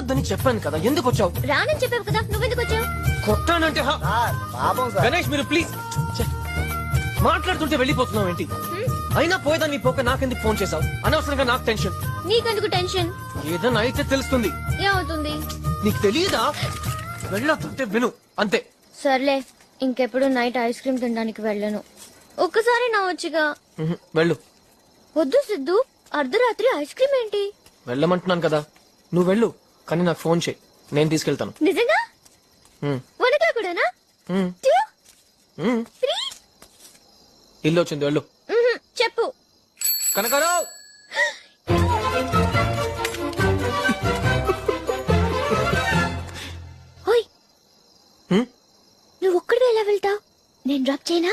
రానొద్దని చెప్పాను కదా, ఎందుకు వచ్చావు? రానని చెప్పావు కదా, నువ్వెందుకు వచ్చావు? కొట్టానంటే పాపం సార్. గణేష్ మీరు ప్లీజ్ మాట్లాడుతుంటే వెళ్ళిపోతున్నావు ఏంటి? అయినా పోయేదాన్ని పోక నాకెందుకు ఫోన్ చేసావు? అనవసరంగా నాకు టెన్షన్. నీకెందుకు టెన్షన్? ఏదన్నా అయితే తెలుస్తుంది. ఏమవుతుంది? నీకు తెలియదా? వెళ్ళొద్దంటే విను అంతే. సర్లే, ఇంకెప్పుడు నైట్ ఐస్ క్రీమ్ తినడానికి వెళ్ళను. ఒక్కసారి నా వచ్చిగా. వెళ్ళు. వద్దు సిద్ధు, అర్ధరాత్రి ఐస్ క్రీమ్ ఏంటి? వెళ్ళమంటున్నాను కదా, నువ్వు వెళ్ళు. కానీ నాకు ఫోన్ చేయి, నేను తీసుకెళ్తాను. నిజంగా? వనకా కూడానా? 2 3 ఇల్లు వచ్చింది, వెళ్ళు. చెప్పు. కనకారావు ఓయ్, నువ్వు ఒక్కడివే ఎలా వెళ్తావు? నేను డ్రాప్ చేయనా?